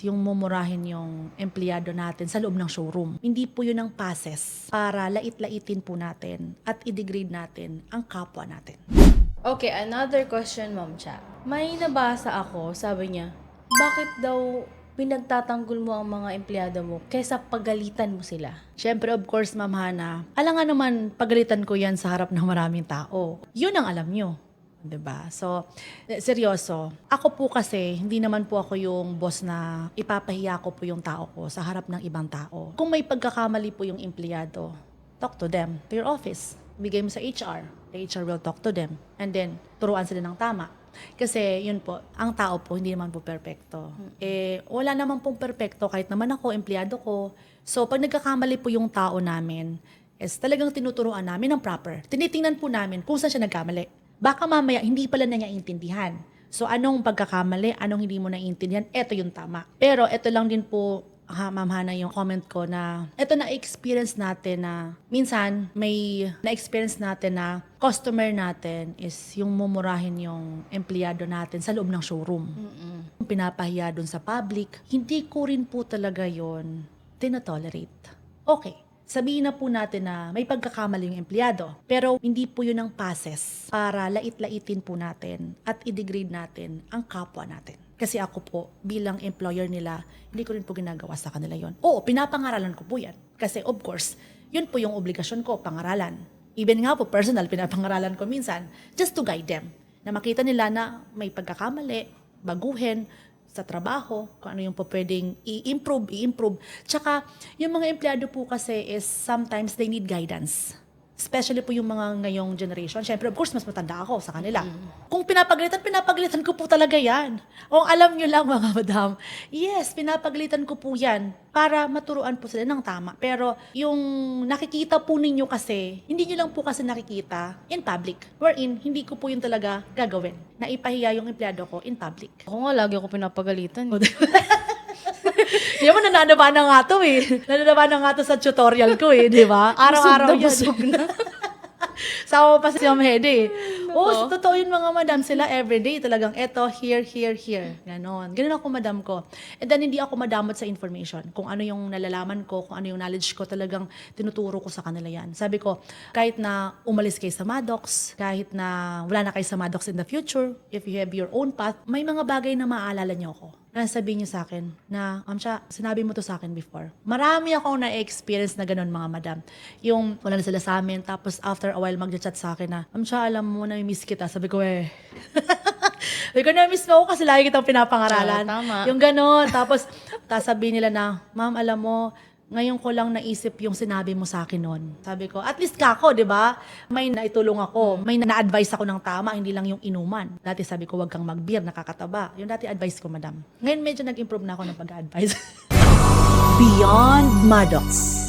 yung mumurahin yung empleyado natin sa loob ng showroom. Hindi po yun ang passes para lait-laitin po natin at i-degrade natin ang kapwa natin. Okay, another question, Ma'am Cha. May nabasa ako, sabi niya, bakit daw pinagtatanggol mo ang mga empleyado mo kaysa pagalitan mo sila? Siyempre, of course, Ma'am Hana, alam nga naman, pagalitan ko yan sa harap ng maraming tao. Yun ang alam nyo. 'Di ba? So, seryoso. Ako po kasi, hindi naman po ako yung boss na ipapahiya ko po yung tao ko sa harap ng ibang tao. Kung may pagkakamali po yung empleyado, talk to them, to your office. Bigay mo sa HR. The HR will talk to them. And then, turuan sila ng tama. Kasi, yun po, ang tao po, hindi naman po perpekto. Wala naman pong perpekto, kahit naman ako, empleyado ko. So, pag nagkakamali po yung tao namin, talagang tinuturuan namin ng proper. Tinitingnan po namin kung saan siya nagkamali. Baka mamaya, hindi pala na niya intindihan. So, anong pagkakamali, anong hindi mo naiintindihan, eto yung tama. Pero, eto lang din po, Ma'am Hana, yung comment ko na, eto na-experience natin na, minsan, may na-experience natin na, customer natin is yung mumurahin yung empleyado natin sa loob ng showroom. Pinapahiya dun sa public, hindi ko rin po talaga yon tinotolerate. Okay. Sabihin na po natin na may pagkakamali yung empleyado, pero hindi po yun ang passes para lait-laitin po natin at i-degrade natin ang kapwa natin. Kasi ako po, bilang employer nila, hindi ko rin po ginagawa sa kanila yon. Oo, pinapangaralan ko po yan. Kasi of course, yun po yung obligasyon ko, pangaralan. Even nga po, personal, pinapangaralan ko minsan, just to guide them. Na makita nila na may pagkakamali, baguhin, sa trabaho, kung ano yung po pwedeng i-improve. Tsaka, yung mga empleyado po kasi is sometimes they need guidance. Especially po yung mga ngayong generation. Siyempre, of course, mas matanda ako sa kanila. Kung pinapagalitan ko po talaga yan. O alam nyo lang, mga madam, yes, pinapagalitan ko po yan para maturuan po sila ng tama. Pero yung nakikita po ninyo kasi, hindi nyo lang po kasi nakikita in public. Wherein, hindi ko po yun talaga gagawin. Na ipahiya yung empleyado ko in public. Ako nga, lagi ako pinapagalitan. Di ba, nananaba na nga to eh. Nananaba na nga to sa tutorial ko eh, di ba? Araw-araw yan. Busog na. Sama pa si Ma'am Hedy. Oo, totoo yun mga madam sila everyday. Talagang eto, here. Ganon. Ganon ako madam ko. And then hindi ako madamot sa information. Kung ano yung nalalaman ko, kung ano yung knowledge ko, talagang tinuturo ko sa kanila yan. Sabi ko, kahit na umalis kayo sa Maddox, kahit na wala na kayo sa Maddox in the future, if you have your own path, may mga bagay na maaalala niyo ako. Sabihin niyo sa akin na, Ma'am Cha, sinabi mo to sa akin before. Marami akong na-experience na ganun mga madam. Yung wala na sila sa amin, tapos after a while mag-chat sa akin na, Ma'am Cha, alam mo na miss kita. Sabi ko sabi ko na-miss mo ako kasi lagi kitang pinapangaralan. Tama. Yung ganun. Tapos sabihin nila na, Ma'am, alam mo, ngayon ko lang naisip yung sinabi mo sa akin noon. Sabi ko, at least kako, di ba? May naitulong ako. May na-advise ako ng tama, hindi lang yung inuman. Dati sabi ko, wag kang mag-beer, nakakataba. Yung dati advice ko, madam. Ngayon medyo nag-improve na ako ng pag-advise. Beyond Maddox.